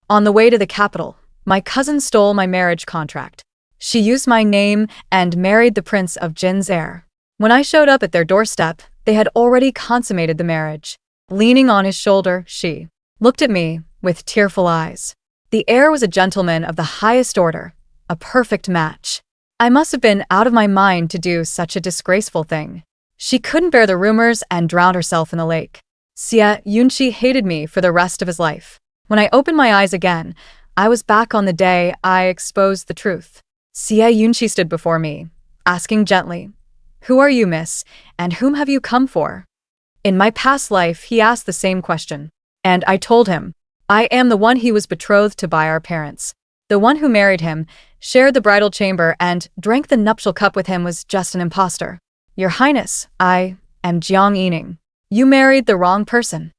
On the way to the capital, my cousin stole my marriage contract. She used my name and married the prince of Jin's heir. When I showed up at their doorstep, they had already consummated the marriage. Leaning on his shoulder, she looked at me with tearful eyes. The heir was a gentleman of the highest order, a perfect match. I must have been out of my mind to do such a disgraceful thing. She couldn't bear the rumors and drowned herself in the lake. Xie Yunqi hated me for the rest of his life. When I opened my eyes again, I was back on the day I exposed the truth. Xie Yunqi stood before me, asking gently, "Who are you, miss, and whom have you come for?" In my past life, he asked the same question, and I told him, I am the one he was betrothed to by our parents. The one who married him, shared the bridal chamber, and drank the nuptial cup with him was just an impostor. Your Highness, I am Jiang Yining. You married the wrong person.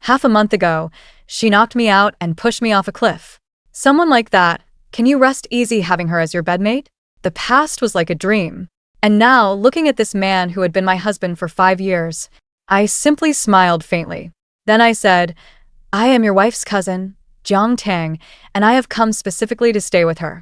Half a month ago, she knocked me out and pushed me off a cliff. Someone like that, can you rest easy having her as your bedmate? The past was like a dream. And now, looking at this man who had been my husband for 5 years, I simply smiled faintly. Then I said, I am your wife's cousin, Jiang Tang, and I have come specifically to stay with her.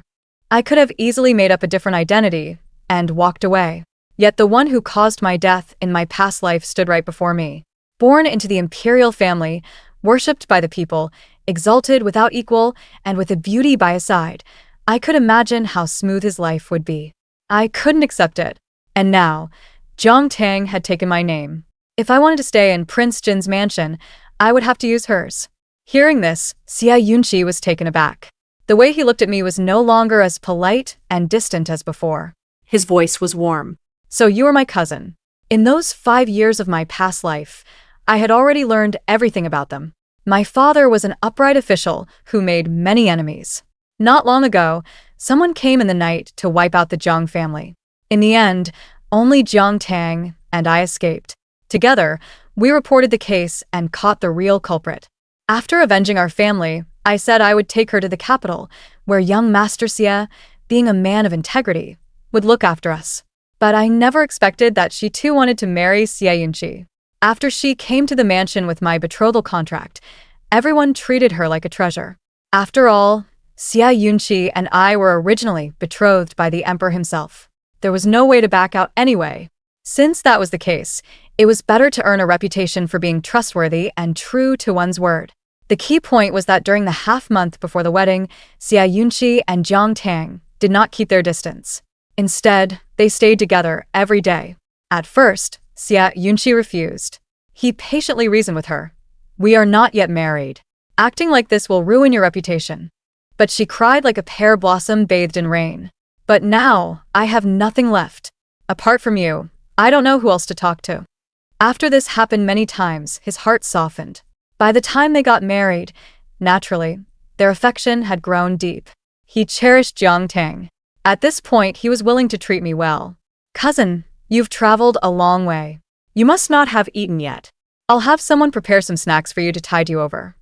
I could have easily made up a different identity and walked away. Yet the one who caused my death in my past life stood right before me. Born into the imperial family, worshipped by the people, exalted without equal, and with a beauty by his side, I could imagine how smooth his life would be. I couldn't accept it. And now, Jiang Tang had taken my name. If I wanted to stay in Prince Jin's mansion, I would have to use hers. Hearing this, Xie Yunqi was taken aback. The way he looked at me was no longer as polite and distant as before. His voice was warm. So you are my cousin. In those 5 years of my past life, I had already learned everything about them. My father was an upright official who made many enemies. Not long ago, someone came in the night to wipe out the Jiang family. In the end, only Jiang Tang and I escaped. Together, we reported the case and caught the real culprit. After avenging our family, I said I would take her to the capital, where young Master Xie, being a man of integrity, would look after us. But I never expected that she too wanted to marry Xie Yunqi. After she came to the mansion with my betrothal contract, everyone treated her like a treasure. After all, Xie Yunqi and I were originally betrothed by the emperor himself. There was no way to back out anyway. Since that was the case, it was better to earn a reputation for being trustworthy and true to one's word. The key point was that during the half-month before the wedding, Xie Yunqi and Jiang Tang did not keep their distance. Instead, they stayed together every day. At first, Xie Yunqi refused. He patiently reasoned with her. We are not yet married. Acting like this will ruin your reputation. But she cried like a pear blossom bathed in rain. But now, I have nothing left. Apart from you, I don't know who else to talk to. After this happened many times, his heart softened. By the time they got married, naturally, their affection had grown deep. He cherished Jiang Tang. At this point, he was willing to treat me well. Cousin, you've traveled a long way. You must not have eaten yet. I'll have someone prepare some snacks for you to tide you over.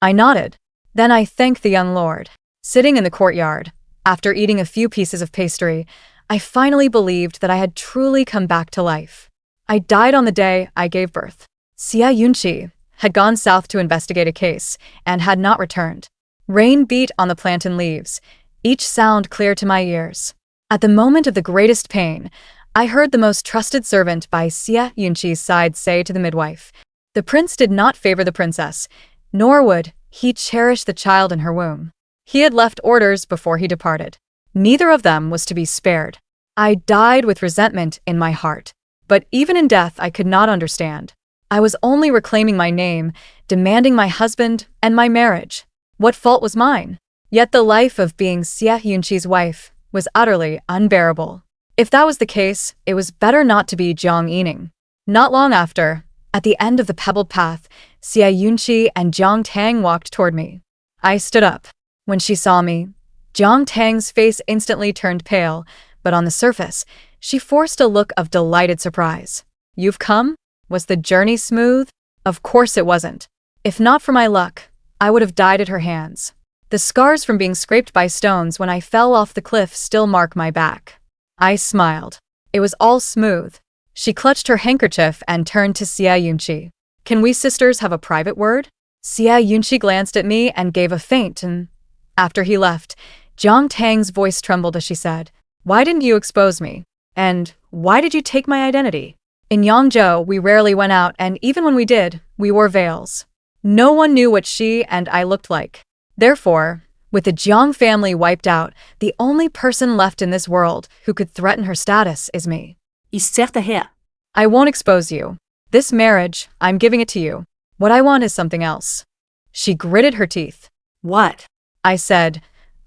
I nodded. Then I thanked the young lord. Sitting in the courtyard, after eating a few pieces of pastry, I finally believed that I had truly come back to life. I died on the day I gave birth. Xie Yunqi had gone south to investigate a case and had not returned. Rain beat on the plantain leaves, each sound clear to my ears. At the moment of the greatest pain, I heard the most trusted servant by Xie Yunqi's side say to the midwife, the prince did not favor the princess, nor would he cherish the child in her womb. He had left orders before he departed. Neither of them was to be spared. I died with resentment in my heart. But even in death, I could not understand. I was only reclaiming my name, demanding my husband and my marriage. What fault was mine? Yet the life of being Xie Yunqi's wife was utterly unbearable. If that was the case, it was better not to be Jiang Yining. Not long after, at the end of the pebbled path, Xie Yunqi and Jiang Tang walked toward me. I stood up. When she saw me, Jiang Tang's face instantly turned pale, but on the surface, she forced a look of delighted surprise. You've come? Was the journey smooth? Of course it wasn't. If not for my luck, I would have died at her hands. The scars from being scraped by stones when I fell off the cliff still mark my back. I smiled. It was all smooth. She clutched her handkerchief and turned to Xie Yunqi. Can we sisters have a private word? Xia Yunqi glanced at me and gave a faint, and after he left, Jiang Tang's voice trembled as she said, "Why didn't you expose me? And why did you take my identity?" In Yangzhou, we rarely went out, and even when we did, we wore veils. No one knew what she and I looked like. Therefore, with the Jiang family wiped out, the only person left in this world who could threaten her status is me. Ich zeg daher. I won't expose you. This marriage, I'm giving it to you. What I want is something else. She gritted her teeth. What? I said,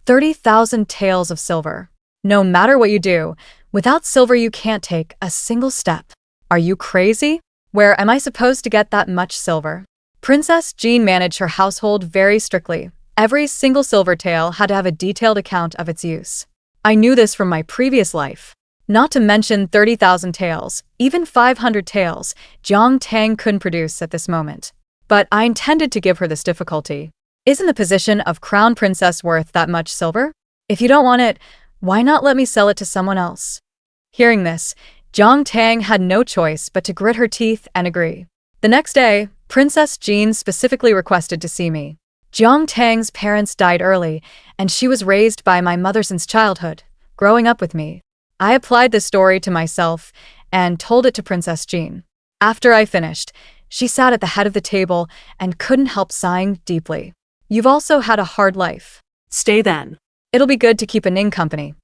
30,000 taels of silver. No matter what you do, without silver you can't take a single step. Are you crazy? Where am I supposed to get that much silver? Princess Jean managed her household very strictly. Every single silver tael had to have a detailed account of its use. I knew this from my previous life. Not to mention 30,000 taels, even 500 taels, Jiang Tang couldn't produce at this moment. But I intended to give her this difficulty. Isn't the position of crown princess worth that much silver? If you don't want it, why not let me sell it to someone else? Hearing this, Jiang Tang had no choice but to grit her teeth and agree. The next day, Princess Jean specifically requested to see me. Jiang Tang's parents died early, and she was raised by my mother since childhood, growing up with me. I applied this story to myself and told it to Princess Jean. After I finished, she sat at the head of the table and couldn't help sighing deeply. You've also had a hard life. Stay then. It'll be good to keep a Ning company.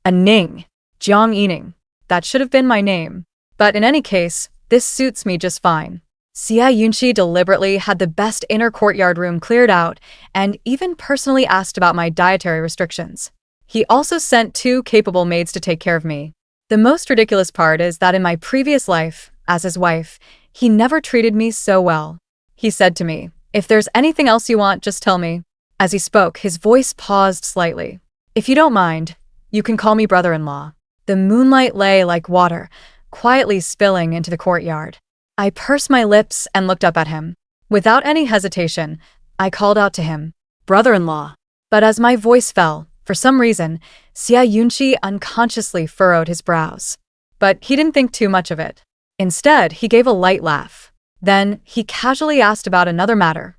A Ning. Jiang Yining. That should have been my name. But in any case, this suits me just fine. Xia Yunqi deliberately had the best inner courtyard room cleared out and even personally asked about my dietary restrictions. He also sent 2 capable maids to take care of me. The most ridiculous part is that in my previous life, as his wife, he never treated me so well. He said to me, "If there's anything else you want, just tell me." As he spoke, his voice paused slightly. "If you don't mind, you can call me brother-in-law." The moonlight lay like water, quietly spilling into the courtyard. I pursed my lips and looked up at him. Without any hesitation, I called out to him, "Brother-in-law." But as my voice fell, for some reason, Xia Yunqi unconsciously furrowed his brows. But he didn't think too much of it. Instead, he gave a light laugh. Then, he casually asked about another matter.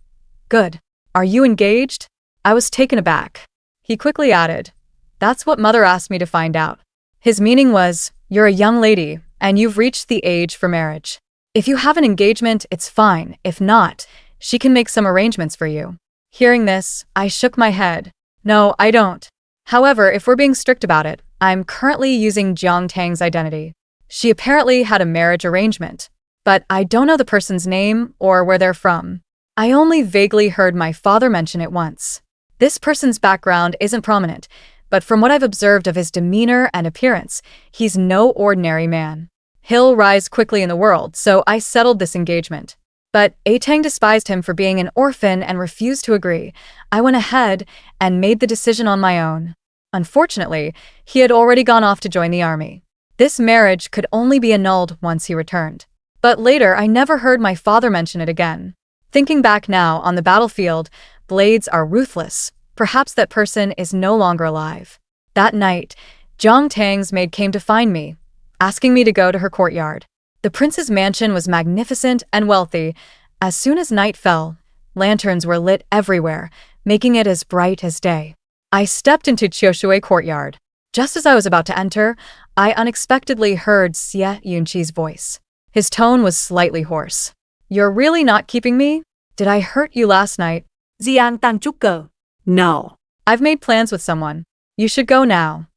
"Good. Are you engaged?" I was taken aback. He quickly added, "That's what mother asked me to find out." His meaning was, "You're a young lady, and you've reached the age for marriage. If you have an engagement, it's fine. If not, she can make some arrangements for you." Hearing this, I shook my head. "No, I don't. However, if we're being strict about it, I'm currently using Jiang Tang's identity. She apparently had a marriage arrangement, but I don't know the person's name or where they're from. I only vaguely heard my father mention it once. This person's background isn't prominent, but from what I've observed of his demeanor and appearance, he's no ordinary man. He'll rise quickly in the world, so I settled this engagement. But Tang despised him for being an orphan and refused to agree. I went ahead and made the decision on my own. Unfortunately, he had already gone off to join the army. This marriage could only be annulled once he returned. But later, I never heard my father mention it again. Thinking back now, on the battlefield, blades are ruthless. Perhaps that person is no longer alive. That night, Jiang Tang's maid came to find me, asking me to go to her courtyard. The prince's mansion was magnificent and wealthy. As soon as night fell, lanterns were lit everywhere, making it as bright as day. I stepped into Qiushui courtyard. Just as I was about to enter, I unexpectedly heard Xia Yunqi's voice. His tone was slightly hoarse. "You're really not keeping me? Did I hurt you last night?" Jiang Tang chút go. No. "I've made plans with someone. You should go now."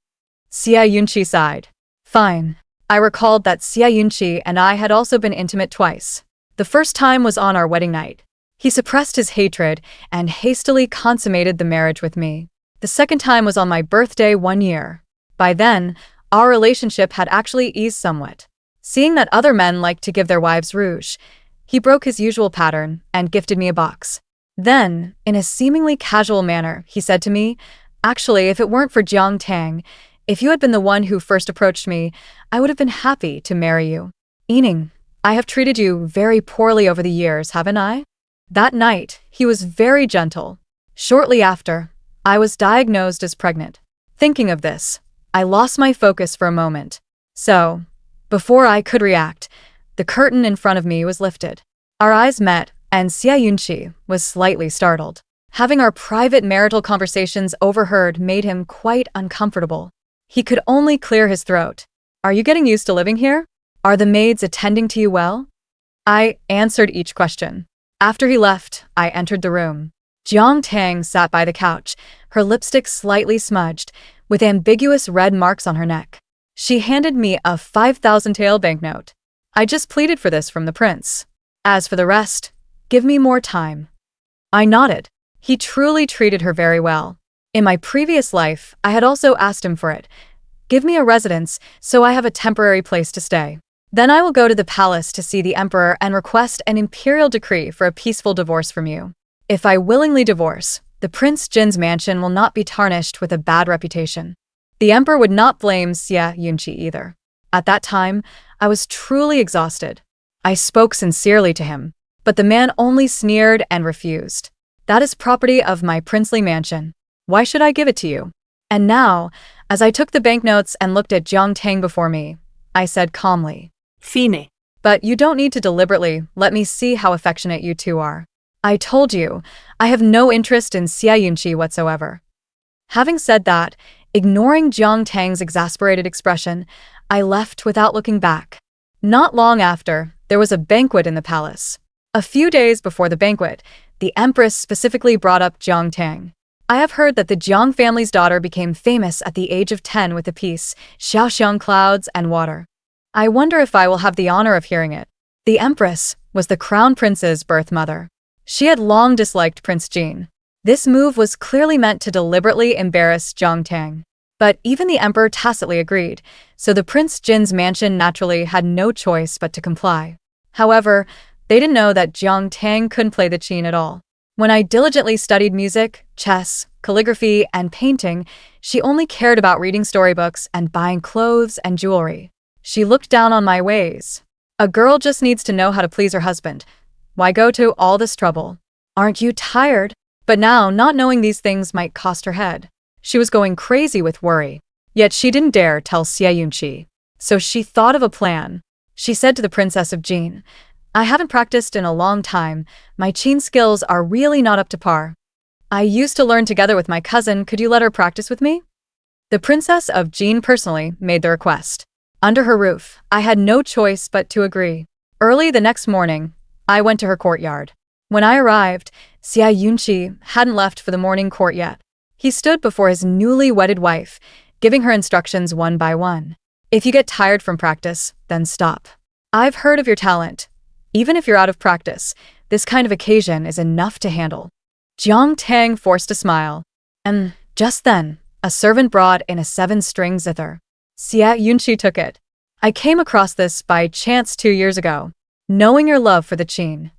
Xia Yunqi sighed. "Fine." I recalled that Xia Yunqi and I had also been intimate twice. The first time was on our wedding night. He suppressed his hatred and hastily consummated the marriage with me. The second time was on my birthday 1 year. By then, our relationship had actually eased somewhat. Seeing that other men liked to give their wives rouge, he broke his usual pattern and gifted me a box. Then, in a seemingly casual manner, he said to me, "Actually, if it weren't for Jiang Tang, if you had been the one who first approached me, I would have been happy to marry you. Yining, I have treated you very poorly over the years, haven't I?" That night, he was very gentle. Shortly after, I was diagnosed as pregnant. Thinking of this, I lost my focus for a moment. So, before I could react, the curtain in front of me was lifted. Our eyes met, and Xia Yunqi was slightly startled. Having our private marital conversations overheard made him quite uncomfortable. He could only clear his throat. Are you getting used to living here? Are the maids attending to you well? I answered each question. After he left, I entered the room. Jiang Tang sat by the couch, her lipstick slightly smudged, with ambiguous red marks on her neck. She handed me a 5,000 tael banknote. I just pleaded for this from the prince. As for the rest, give me more time. I nodded. He truly treated her very well. In my previous life, I had also asked him for it. Give me a residence, so I have a temporary place to stay. Then I will go to the palace to see the emperor and request an imperial decree for a peaceful divorce from you. If I willingly divorce, the Prince Jin's mansion will not be tarnished with a bad reputation. The emperor would not blame Xia Yunqi either. At that time, I was truly exhausted. I spoke sincerely to him, but the man only sneered and refused. That is property of my princely mansion. Why should I give it to you? And now, as I took the banknotes and looked at Jiang Tang before me, I said calmly, Fine. But you don't need to deliberately let me see how affectionate you two are. I told you, I have no interest in Xia Yunqi whatsoever. Having said that, ignoring Jiang Tang's exasperated expression, I left without looking back. Not long after, there was a banquet in the palace. A few days before the banquet, the empress specifically brought up Jiang Tang. I have heard that the Jiang family's daughter became famous at the age of 10 with the piece, Xiaoxiang Clouds and Water. I wonder if I will have the honor of hearing it. The empress was the crown prince's birth mother. She had long disliked Prince Jin. This move was clearly meant to deliberately embarrass Jiang Tang. But even the emperor tacitly agreed, so the Prince Jin's mansion naturally had no choice but to comply. However, they didn't know that Jiang Tang couldn't play the qin at all. When I diligently studied music, chess, calligraphy, and painting, she only cared about reading storybooks and buying clothes and jewelry. She looked down on my ways. A girl just needs to know how to please her husband. Why go to all this trouble? Aren't you tired? But now, not knowing these things might cost her head. She was going crazy with worry. Yet she didn't dare tell Xia Yunqi. So she thought of a plan. She said to the Princess of Jin, I haven't practiced in a long time. My qin skills are really not up to par. I used to learn together with my cousin. Could you let her practice with me? The Princess of Jin personally made the request. Under her roof, I had no choice but to agree. Early the next morning, I went to her courtyard. When I arrived, Xia Yunqi hadn't left for the morning court yet. He stood before his newly wedded wife, giving her instructions one by one. If you get tired from practice, then stop. I've heard of your talent. Even if you're out of practice, this kind of occasion is enough to handle. Jiang Tang forced a smile. And just then, a servant brought in a 7-string zither. Xia Yunqi took it. I came across this by chance 2 years ago, knowing your love for the qin.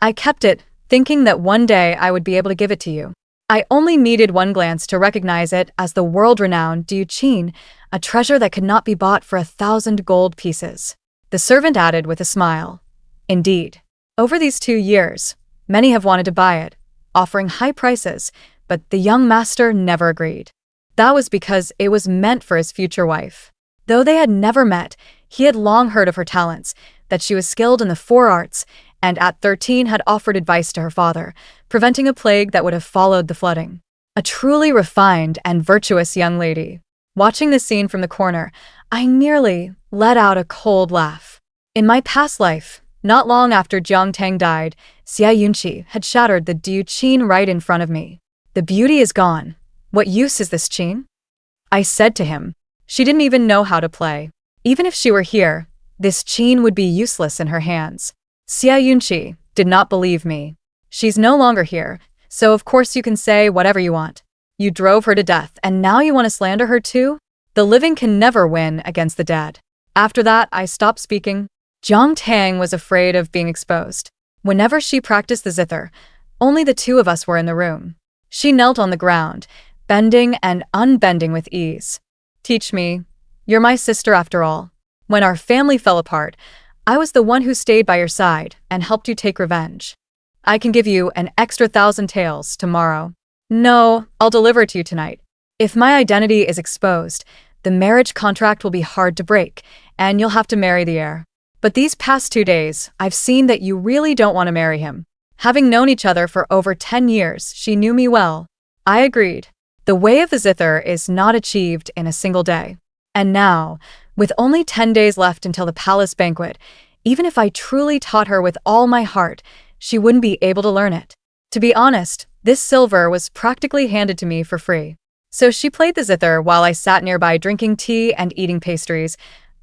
I kept it, thinking that one day I would be able to give it to you. I only needed one glance to recognize it as the world-renowned Du Qin, a treasure that could not be bought for 1,000 gold pieces. The servant added with a smile. Indeed. Over these 2 years, many have wanted to buy it, offering high prices, but the young master never agreed. That was because it was meant for his future wife. Though they had never met, he had long heard of her talents, that she was skilled in the 4 arts, and at 13 had offered advice to her father, preventing a plague that would have followed the flooding. A truly refined and virtuous young lady. Watching this scene from the corner, I nearly let out a cold laugh. In my past life, not long after Jiang Tang died, Xia Yunqi had shattered the Du Qin right in front of me. The beauty is gone. What use is this qin? I said to him. She didn't even know how to play. Even if she were here, this qin would be useless in her hands. Xia Yunqi did not believe me. She's no longer here, so of course you can say whatever you want. You drove her to death, and now you want to slander her too? The living can never win against the dead. After that, I stopped speaking. Jiang Tang was afraid of being exposed. Whenever she practiced the zither, only the 2 of us were in the room. She knelt on the ground, bending and unbending with ease. Teach me. You're my sister after all. When our family fell apart, I was the one who stayed by your side and helped you take revenge. I can give you an extra 1,000 taels tomorrow. No, I'll deliver it to you tonight. If my identity is exposed, the marriage contract will be hard to break, and you'll have to marry the heir. But these past 2 days, I've seen that you really don't want to marry him. Having known each other for over 10 years, she knew me well. I agreed. The way of the zither is not achieved in a single day. And now, with only 10 days left until the palace banquet, even if I truly taught her with all my heart, she wouldn't be able to learn it. To be honest, this silver was practically handed to me for free. So she played the zither while I sat nearby drinking tea and eating pastries,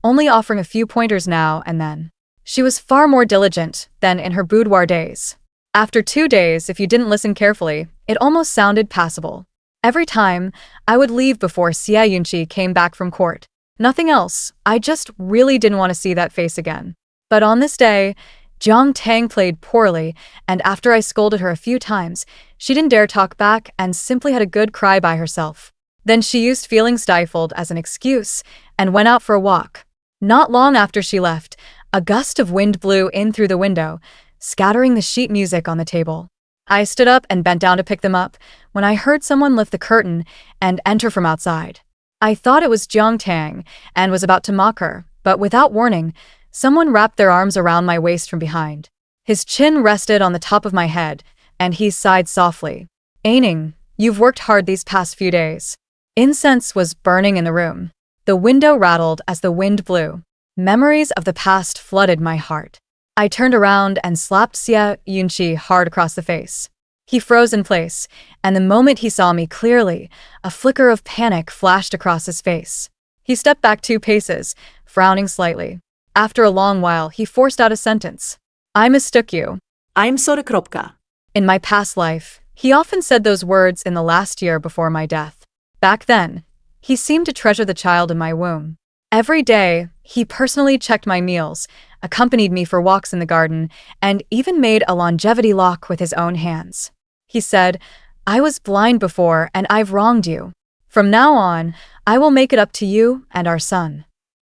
only offering a few pointers now and then. She was far more diligent than in her boudoir days. After 2 days, if you didn't listen carefully, it almost sounded passable. Every time, I would leave before Xia Yunqi came back from court. Nothing else, I just really didn't want to see that face again. But on this day, Jiang Tang played poorly, and after I scolded her a few times, she didn't dare talk back and simply had a good cry by herself. Then she used feeling stifled as an excuse and went out for a walk. Not long after she left, a gust of wind blew in through the window, scattering the sheet music on the table. I stood up and bent down to pick them up when I heard someone lift the curtain and enter from outside. I thought it was Jiang Tang and was about to mock her, but without warning, someone wrapped their arms around my waist from behind. His chin rested on the top of my head, and he sighed softly. "Aining, you've worked hard these past few days." Incense was burning in the room. The window rattled as the wind blew. Memories of the past flooded my heart. I turned around and slapped Xia Yunqi hard across the face. He froze in place, and the moment he saw me clearly, a flicker of panic flashed across his face. He stepped back 2 paces, frowning slightly. After a long while, he forced out a sentence. "I mistook you." I'm sorry, Kropka. In my past life, he often said those words in the last year before my death. Back then, he seemed to treasure the child in my womb. Every day, he personally checked my meals, accompanied me for walks in the garden, and even made a longevity lock with his own hands. He said, "I was blind before and I've wronged you. From now on, I will make it up to you and our son."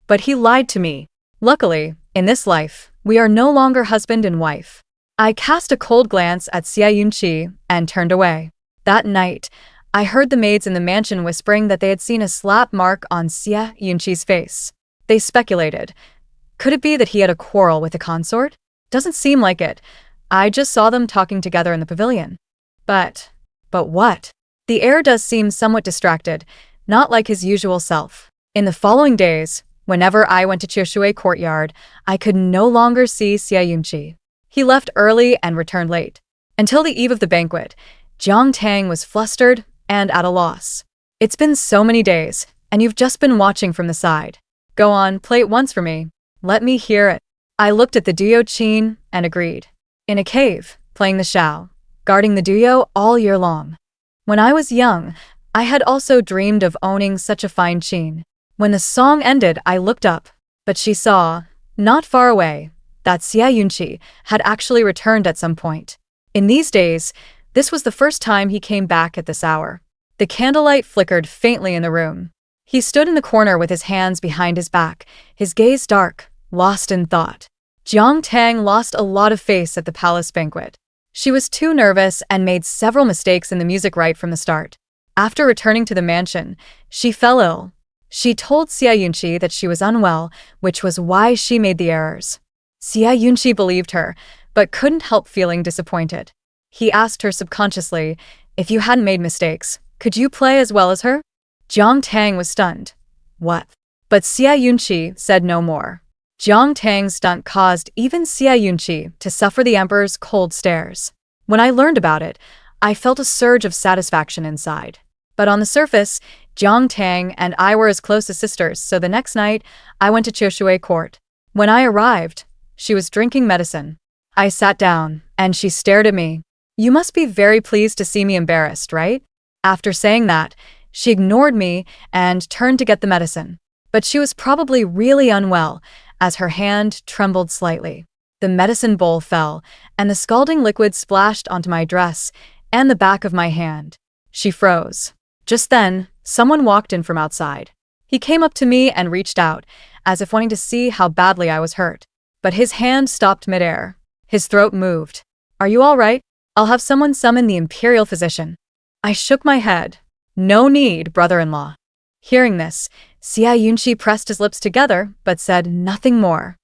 But he lied to me. Luckily, in this life, we are no longer husband and wife. I cast a cold glance at Xia Yunqi and turned away. That night, I heard the maids in the mansion whispering that they had seen a slap mark on Xia Yunqi's face. They speculated. Could it be that he had a quarrel with the consort? Doesn't seem like it. I just saw them talking together in the pavilion. But what? The heir does seem somewhat distracted, not like his usual self. In the following days, whenever I went to Chiushui courtyard, I could no longer see Xia Yunqi. He left early and returned late. Until the eve of the banquet, Jiang Tang was flustered and at a loss. "It's been so many days, and you've just been watching from the side. Go on, play it once for me. Let me hear it." I looked at the duo qin and agreed. In a cave, playing the shao, guarding the duo all year long. When I was young, I had also dreamed of owning such a fine qin. When the song ended, I looked up, but she saw, not far away, that Xia Yunqi had actually returned at some point. In these days, this was the first time he came back at this hour. The candlelight flickered faintly in the room. He stood in the corner with his hands behind his back, his gaze dark, lost in thought. Jiang Tang lost a lot of face at the palace banquet. She was too nervous and made several mistakes in the music right from the start. After returning to the mansion, she fell ill. She told Xia Yunqi that she was unwell, which was why she made the errors. Xia Yunqi believed her, but couldn't help feeling disappointed. He asked her subconsciously, "If you hadn't made mistakes, could you play as well as her?" Jiang Tang was stunned. "What?" But Xia Yunqi said no more. Jiang Tang's stunt caused even Xia Yunqi to suffer the emperor's cold stares. When I learned about it, I felt a surge of satisfaction inside. But on the surface, Jiang Tang and I were as close as sisters, so the next night, I went to Chiushui court. When I arrived, she was drinking medicine. I sat down, and she stared at me. "You must be very pleased to see me embarrassed, right?" After saying that, she ignored me and turned to get the medicine. But she was probably really unwell, as her hand trembled slightly. The medicine bowl fell, and the scalding liquid splashed onto my dress and the back of my hand. She froze. Just then, someone walked in from outside. He came up to me and reached out, as if wanting to see how badly I was hurt. But his hand stopped midair. His throat moved. "Are you all right? I'll have someone summon the imperial physician." I shook my head. "No need, brother-in-law." Hearing this, Xia Yunqi pressed his lips together but said nothing more.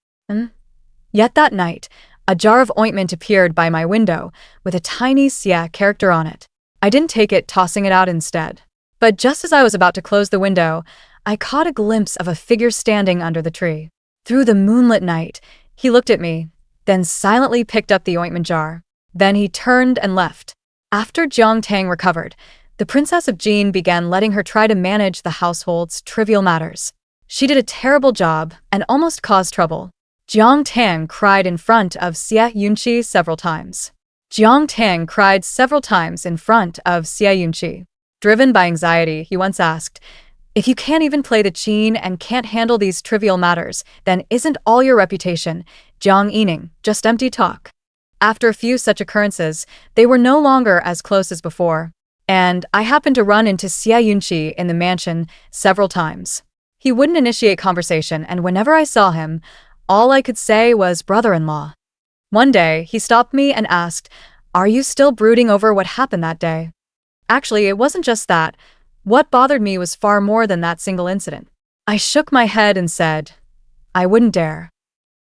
Yet that night, A jar of ointment appeared by my window with a tiny Xia character on it. I didn't take it, tossing it out instead. But just as I was about to close the window, I caught a glimpse of a figure standing under the tree. Through the moonlit night, he looked at me, then silently picked up the ointment jar. Then he turned and left. After Jiang Tang recovered, the Princess of Jin began letting her try to manage the household's trivial matters. She did a terrible job and almost caused trouble. Jiang Tang cried in front of Xia Yunqi several times. Jiang Tang cried several times in front of Xia Yunqi. Driven by anxiety, he once asked, "If you can't even play the qin and can't handle these trivial matters, then isn't all your reputation, Jiang Yining, just empty talk?" After a few such occurrences, they were no longer as close as before, and I happened to run into Xia Yunqi in the mansion several times. He wouldn't initiate conversation, and whenever I saw him, all I could say was brother-in-law. One day, he stopped me and asked, "Are you still brooding over what happened that day?" Actually, it wasn't just that. What bothered me was far more than that single incident. I shook my head and said, "I wouldn't dare."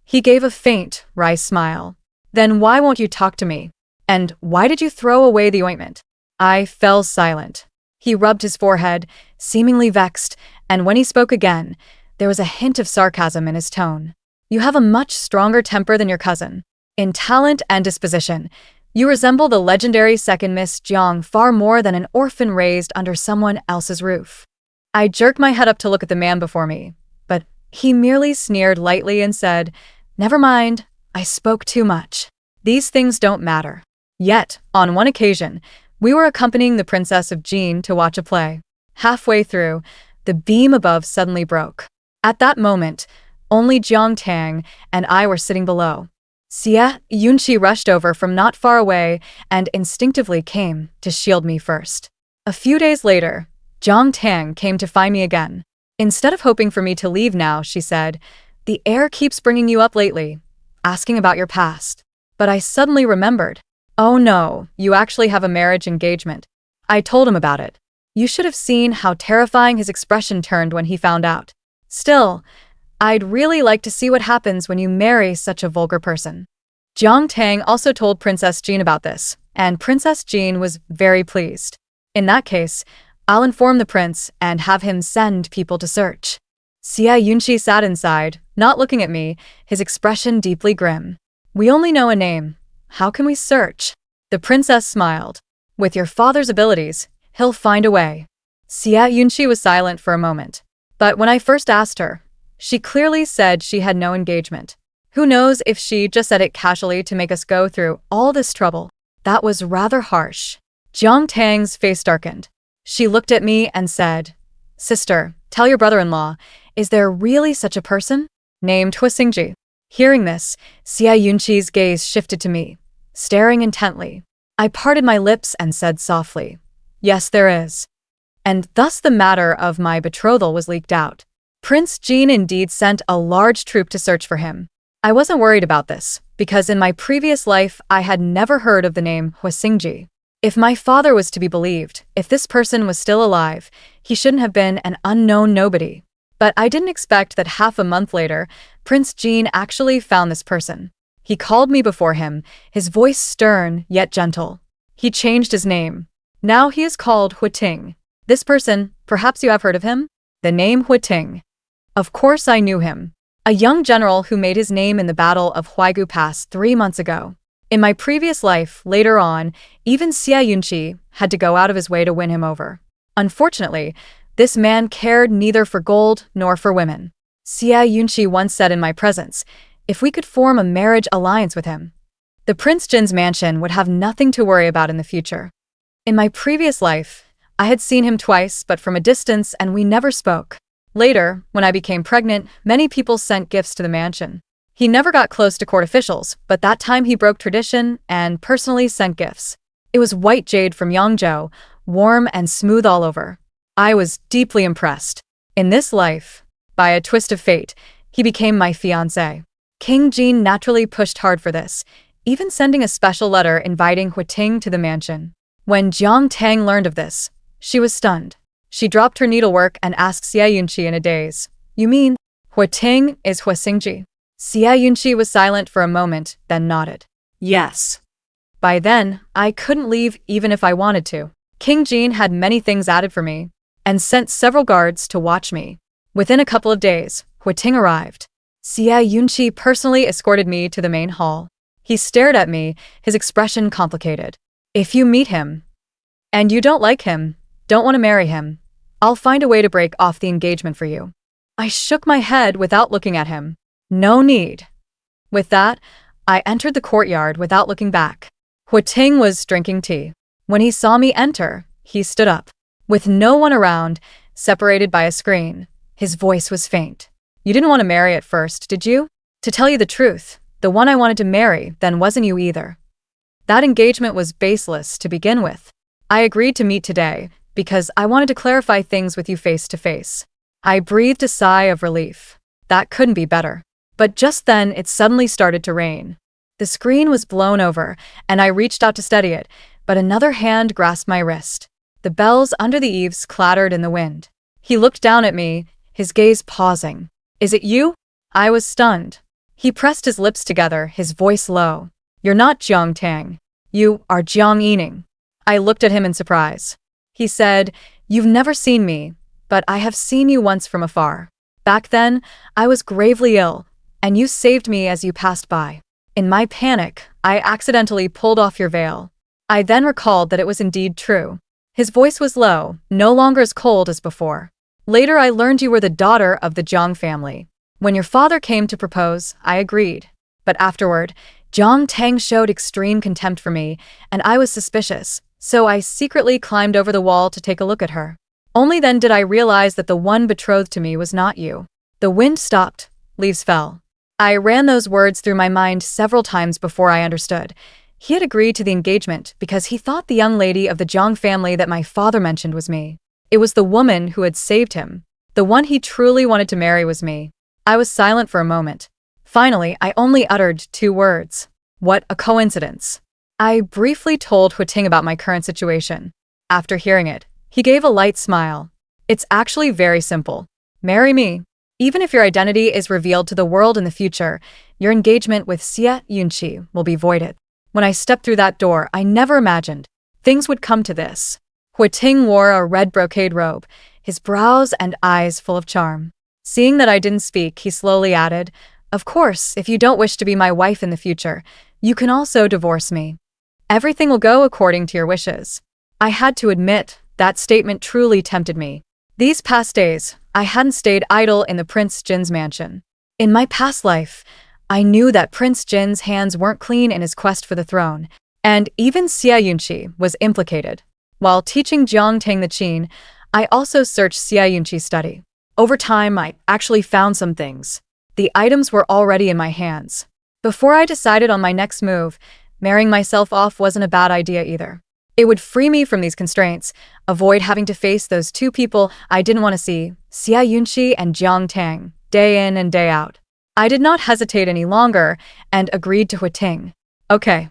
He gave a faint, wry smile. "Then why won't you talk to me? And why did you throw away the ointment?" I fell silent. He rubbed his forehead, seemingly vexed, and when he spoke again, there was a hint of sarcasm in his tone. "You have a much stronger temper than your cousin. In talent and disposition, you resemble the legendary second Miss Jiang far more than an orphan raised under someone else's roof." I jerked my head up to look at the man before me, but he merely sneered lightly and said, "Never mind, I spoke too much. These things don't matter." Yet, on one occasion, we were accompanying the Princess of Jin to watch a play. Halfway through, the beam above suddenly broke. At that moment, only Jiang Tang and I were sitting below. Xia Yunqi rushed over from not far away and instinctively came to shield me first. A few days later, Jiang Tang came to find me again. "Instead of hoping for me to leave now," she said, "the heir keeps bringing you up lately, asking about your past." But I suddenly remembered. "Oh no, you actually have a marriage engagement." I told him about it. You should have seen how terrifying his expression turned when he found out. Still, I'd really like to see what happens when you marry such a vulgar person. Jiang Tang also told Princess Jin about this, and Princess Jin was very pleased. "In that case, I'll inform the prince and have him send people to search." Xia Yunqi sat inside, not looking at me, his expression deeply grim. "We only know a name. How can we search?" The princess smiled. "With your father's abilities, he'll find a way." Xia Yunqi was silent for a moment. But when I first asked her, she clearly said she had no engagement. Who knows if she just said it casually to make us go through all this trouble. That was rather harsh. Jiang Tang's face darkened. She looked at me and said, "Sister, tell your brother-in-law, is there really such a person named Huixingji?" Hearing this, Xia Yunqi's gaze shifted to me, staring intently. I parted my lips and said softly, "Yes, there is." And thus the matter of my betrothal was leaked out. Prince Jin indeed sent a large troop to search for him. I wasn't worried about this, because in my previous life I had never heard of the name Huixingji. If my father was to be believed, if this person was still alive, he shouldn't have been an unknown nobody. But I didn't expect that half a month later, Prince Jin actually found this person. He called me before him, his voice stern yet gentle. He changed his name. Now he is called Huiting. This person, perhaps you have heard of him? The name Huiting. Of course I knew him. A young general who made his name in the Battle of Huaigu Pass 3 months ago. In my previous life, later on, even Xia Yunqi had to go out of his way to win him over. Unfortunately, this man cared neither for gold nor for women. Xia Yunqi once said in my presence, if we could form a marriage alliance with him, the Prince Jin's mansion would have nothing to worry about in the future. In my previous life, I had seen him twice, but from a distance, and we never spoke. Later, when I became pregnant, many people sent gifts to the mansion. He never got close to court officials, but that time he broke tradition and personally sent gifts. It was white jade from Yangzhou, warm and smooth all over. I was deeply impressed. In this life, by a twist of fate, he became my fiancé. King Jin naturally pushed hard for this, even sending a special letter inviting Huiting to the mansion. When Jiang Tang learned of this, she was stunned. She dropped her needlework and asked Xia Yunqi in a daze, "You mean, Huiting is Huixingji?" Xia Yunqi was silent for a moment, then nodded. Yes. By then, I couldn't leave even if I wanted to. King Jin had many things added for me, and sent several guards to watch me. Within a couple of days, Huiting arrived. Xia Yunqi personally escorted me to the main hall. He stared at me, his expression complicated. If you meet him, and you don't like him, don't want to marry him, I'll find a way to break off the engagement for you. I shook my head without looking at him. No need. With that, I entered the courtyard without looking back. Huiting was drinking tea. When he saw me enter, he stood up. With no one around, separated by a screen, his voice was faint. You didn't want to marry at first, did you? To tell you the truth, the one I wanted to marry then wasn't you either. That engagement was baseless to begin with. I agreed to meet today because I wanted to clarify things with you face to face. I breathed a sigh of relief. That couldn't be better. But just then, it suddenly started to rain. The screen was blown over, and I reached out to steady it, but another hand grasped my wrist. The bells under the eaves clattered in the wind. He looked down at me, his gaze pausing. Is it you? I was stunned. He pressed his lips together, his voice low. You're not Jiang Tang. You are Jiang Yining. I looked at him in surprise. He said, You've never seen me, but I have seen you once from afar. Back then, I was gravely ill, and you saved me as you passed by. In my panic, I accidentally pulled off your veil. I then recalled that it was indeed true. His voice was low, no longer as cold as before. Later I learned you were the daughter of the Jiang family. When your father came to propose, I agreed. But afterward, Jiang Tang showed extreme contempt for me, and I was suspicious, so I secretly climbed over the wall to take a look at her. Only then did I realize that the one betrothed to me was not you. The wind stopped, leaves fell. I ran those words through my mind several times before I understood. He had agreed to the engagement because he thought the young lady of the Jiang family that my father mentioned was me. It was the woman who had saved him. The one he truly wanted to marry was me. I was silent for a moment. Finally, I only uttered 2 words. What a coincidence. I briefly told Huiting about my current situation. After hearing it, he gave a light smile. It's actually very simple. Marry me. Even if your identity is revealed to the world in the future, your engagement with Xia Yunqi will be voided. When I stepped through that door, I never imagined things would come to this. Huiting wore a red brocade robe, his brows and eyes full of charm. Seeing that I didn't speak, he slowly added, Of course, if you don't wish to be my wife in the future, you can also divorce me. Everything will go according to your wishes. I had to admit, that statement truly tempted me. These past days, I hadn't stayed idle in the Prince Jin's mansion. In my past life, I knew that Prince Jin's hands weren't clean in his quest for the throne, and even Xia Yunqi was implicated. While teaching Jiang Tang the Qin, I also searched Xia Yunqi's study. Over time, I actually found some things. The items were already in my hands. Before I decided on my next move, marrying myself off wasn't a bad idea either. It would free me from these constraints, avoid having to face those 2 people I didn't want to see, Xia Yunqi and Jiang Tang, day in and day out. I did not hesitate any longer and agreed to Huiting. Okay.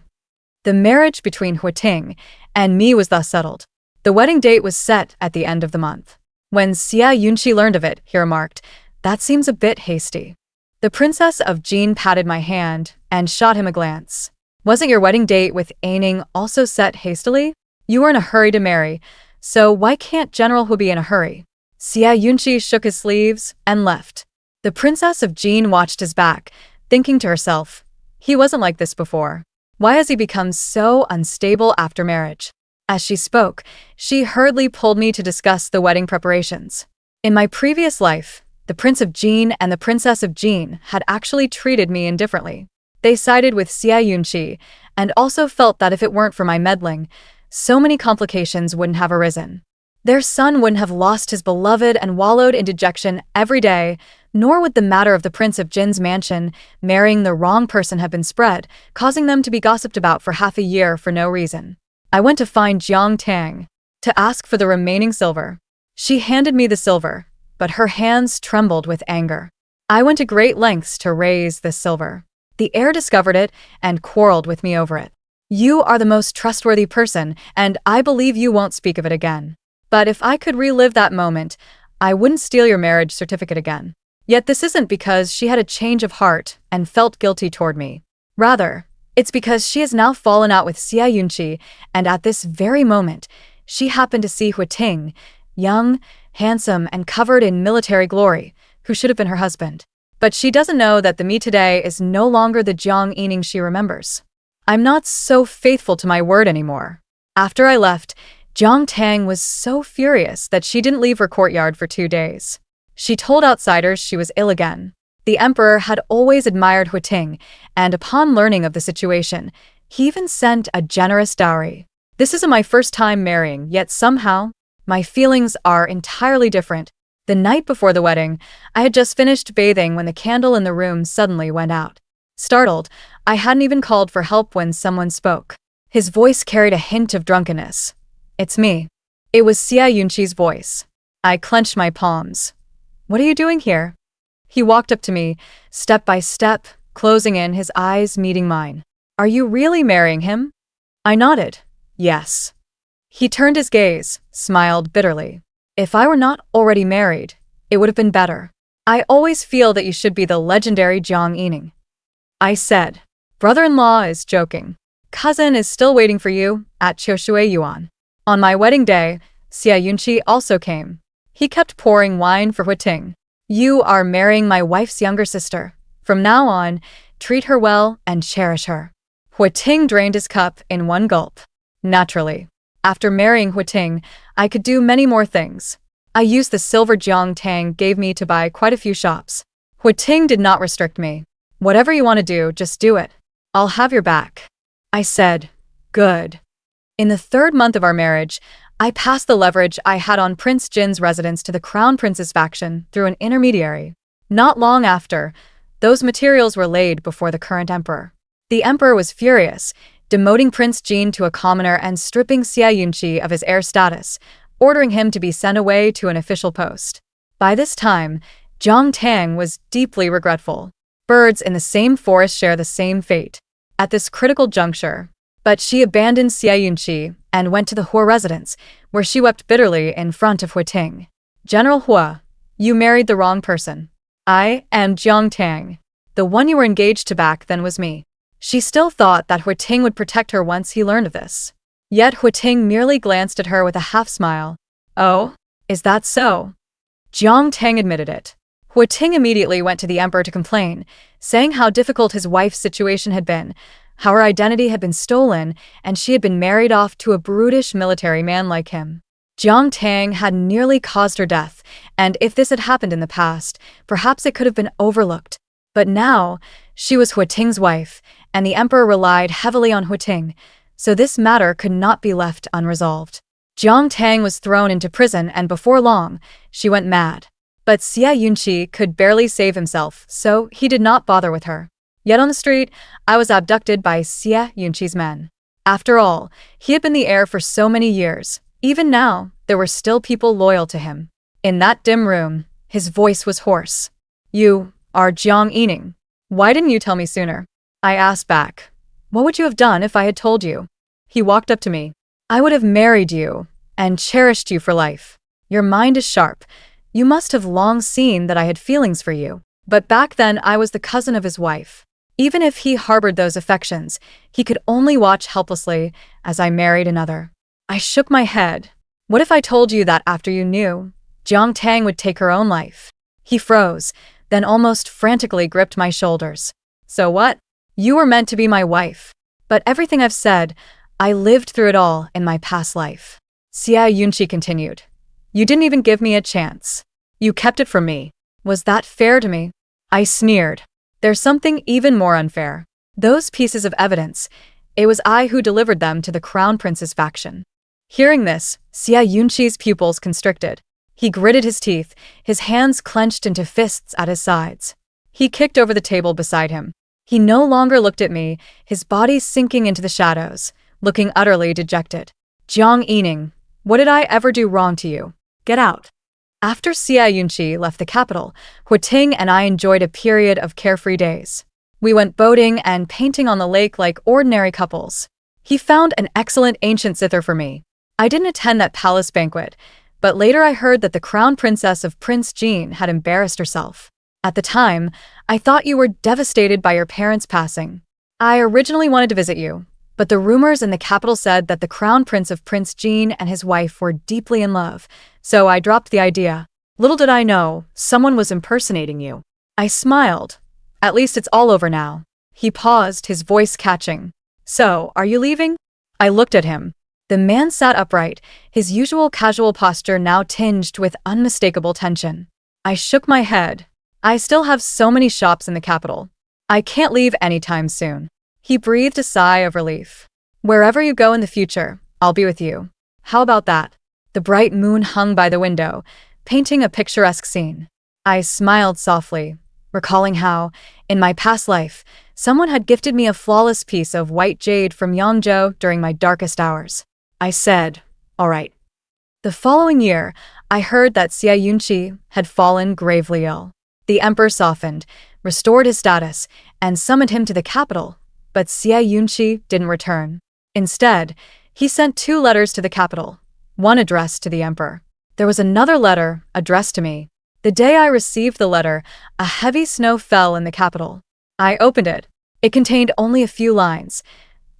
The marriage between Huiting and me was thus settled. The wedding date was set at the end of the month. When Xia Yunqi learned of it, he remarked, That seems a bit hasty. The Princess of Jin patted my hand and shot him a glance. Wasn't your wedding date with Aining also set hastily? You were in a hurry to marry, so why can't General Hu be in a hurry? Xia Yunqi shook his sleeves and left. The Princess of Jin watched his back, thinking to herself, he wasn't like this before. Why has he become so unstable after marriage? As she spoke, she hurriedly pulled me to discuss the wedding preparations. In my previous life, the Prince of Jin and the Princess of Jin had actually treated me indifferently. They sided with Xia Yunqi and also felt that if it weren't for my meddling, so many complications wouldn't have arisen. Their son wouldn't have lost his beloved and wallowed in dejection every day, nor would the matter of the Prince of Jin's mansion marrying the wrong person have been spread, causing them to be gossiped about for half a year for no reason. I went to find Jiang Tang to ask for the remaining silver. She handed me the silver, but her hands trembled with anger. I went to great lengths to raise this silver. The heir discovered it and quarreled with me over it. You are the most trustworthy person, and I believe you won't speak of it again. But if I could relive that moment, I wouldn't steal your marriage certificate again. Yet this isn't because she had a change of heart and felt guilty toward me. Rather, it's because she has now fallen out with Xia Yunqi, and at this very moment, she happened to see Huiting, young, handsome, and covered in military glory, who should have been her husband. But she doesn't know that the me today is no longer the Jiang Yining she remembers. I'm not so faithful to my word anymore. After I left, Jiang Tang was so furious that she didn't leave her courtyard for 2 days. She told outsiders she was ill again. The emperor had always admired Huiting, and upon learning of the situation, he even sent a generous dowry. This isn't my first time marrying, yet somehow, my feelings are entirely different. The night before the wedding, I had just finished bathing when the candle in the room suddenly went out. Startled, I hadn't even called for help when someone spoke. His voice carried a hint of drunkenness. "It's me." It was Xia Yunqi's voice. I clenched my palms. "What are you doing here?" He walked up to me, step by step, closing in, his eyes meeting mine. "Are you really marrying him?" I nodded. "Yes." He turned his gaze, smiled bitterly. "If I were not already married, it would have been better. I always feel that you should be the legendary Jiang Yining." I said, "Brother-in-law is joking. Cousin is still waiting for you at Qiushui Yuan." On my wedding day, Xia Yunqi also came. He kept pouring wine for Huiting. "You are marrying my wife's younger sister. From now on, treat her well and cherish her." Huiting drained his cup in one gulp. Naturally, after marrying Huiting, I could do many more things. I used the silver Jiang Tang gave me to buy quite a few shops. Huiting did not restrict me. "Whatever you want to do, just do it. I'll have your back." I said, "Good." In the 3rd month of our marriage, I passed the leverage I had on Prince Jin's residence to the Crown Prince's faction through an intermediary. Not long after, those materials were laid before the current emperor. The emperor was furious, demoting Prince Jin to a commoner and stripping Xia Yunqi of his heir status, ordering him to be sent away to an official post. By this time, Jiang Tang was deeply regretful. Birds in the same forest share the same fate. At this critical juncture, but she abandoned Xia Yunqi and went to the Hua residence, where she wept bitterly in front of Huiting. "General Hua, you married the wrong person. I am Jiang Tang. The one you were engaged to back then was me." She still thought that Huiting would protect her once he learned of this. Yet Huiting merely glanced at her with a half-smile. "Oh, is that so?" Jiang Tang admitted it. Huiting immediately went to the emperor to complain, saying how difficult his wife's situation had been, how her identity had been stolen, and she had been married off to a brutish military man like him. Jiang Tang had nearly caused her death, and if this had happened in the past, perhaps it could have been overlooked. But now, she was Huiting's wife, and the emperor relied heavily on Huiting, so this matter could not be left unresolved. Jiang Tang was thrown into prison, and before long, she went mad. But Xia Yunqi could barely save himself, so he did not bother with her. Yet on the street, I was abducted by Xia Yunqi's men. After all, he had been the heir for so many years. Even now, there were still people loyal to him. In that dim room, his voice was hoarse. "You are Jiang Yining. Why didn't you tell me sooner?" I asked back. "What would you have done if I had told you?" He walked up to me. "I would have married you and cherished you for life. Your mind is sharp. You must have long seen that I had feelings for you. But back then I was the cousin of his wife. Even if he harbored those affections, he could only watch helplessly as I married another." I shook my head. "What if I told you that after you knew, Jiang Tang would take her own life?" He froze, then almost frantically gripped my shoulders. "So what? You were meant to be my wife. But everything I've said, I lived through it all in my past life." Xia Yunqi continued. "You didn't even give me a chance. You kept it from me. Was that fair to me?" I sneered. "There's something even more unfair. Those pieces of evidence, it was I who delivered them to the Crown Prince's faction." Hearing this, Xia Yunqi's pupils constricted. He gritted his teeth, his hands clenched into fists at his sides. He kicked over the table beside him. He no longer looked at me, his body sinking into the shadows, looking utterly dejected. "Jiang Yining, what did I ever do wrong to you? Get out." After Xia Yunqi left the capital, Huiting and I enjoyed a period of carefree days. We went boating and painting on the lake like ordinary couples. He found an excellent ancient zither for me. I didn't attend that palace banquet, but later I heard that the crown princess of Prince Jin had embarrassed herself. At the time, I thought you were devastated by your parents' passing. I originally wanted to visit you, but the rumors in the capital said that the crown prince of Prince Jean and his wife were deeply in love, so I dropped the idea. Little did I know, someone was impersonating you. I smiled. At least it's all over now. He paused, his voice catching. So, are you leaving? I looked at him. The man sat upright, his usual casual posture now tinged with unmistakable tension. I shook my head. I still have so many shops in the capital. I can't leave anytime soon. He breathed a sigh of relief. Wherever you go in the future, I'll be with you. How about that? The bright moon hung by the window, painting a picturesque scene. I smiled softly, recalling how, in my past life, someone had gifted me a flawless piece of white jade from Yangzhou during my darkest hours. I said, all right. The following year, I heard that Xie Yunqi had fallen gravely ill. The emperor softened, restored his status, and summoned him to the capital, but Xie Yunqi didn't return. Instead, he sent 2 letters to the capital, one addressed to the emperor. There was another letter addressed to me. The day I received the letter, a heavy snow fell in the capital. I opened it. It contained only a few lines.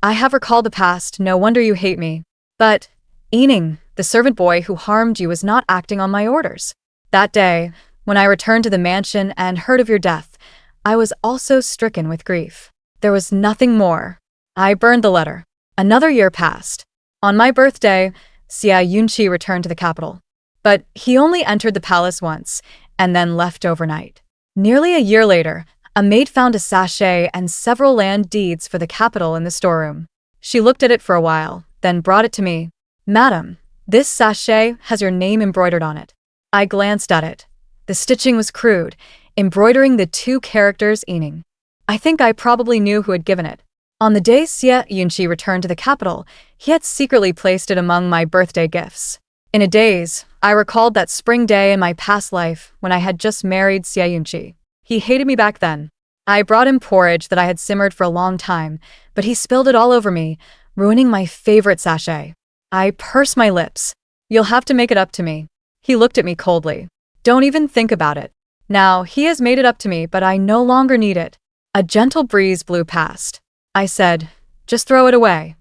I have recalled the past, no wonder you hate me. But, Yining, the servant boy who harmed you was not acting on my orders. That day, when I returned to the mansion and heard of your death, I was also stricken with grief. There was nothing more. I burned the letter. Another year passed. On my birthday, Xie Yunqi returned to the capital. But he only entered the palace once, and then left overnight. Nearly a year later, a maid found a sachet and several land deeds for the capital in the storeroom. She looked at it for a while, then brought it to me. Madam, this sachet has your name embroidered on it. I glanced at it. The stitching was crude, embroidering the 2 characters Yining. I think I probably knew who had given it. On the day Xie Yunqi returned to the capital, he had secretly placed it among my birthday gifts. In a daze, I recalled that spring day in my past life when I had just married Xie Yunqi. He hated me back then. I brought him porridge that I had simmered for a long time, but he spilled it all over me, ruining my favorite sachet. I pursed my lips. You'll have to make it up to me. He looked at me coldly. Don't even think about it. Now, he has made it up to me, but I no longer need it. A gentle breeze blew past. I said, just throw it away.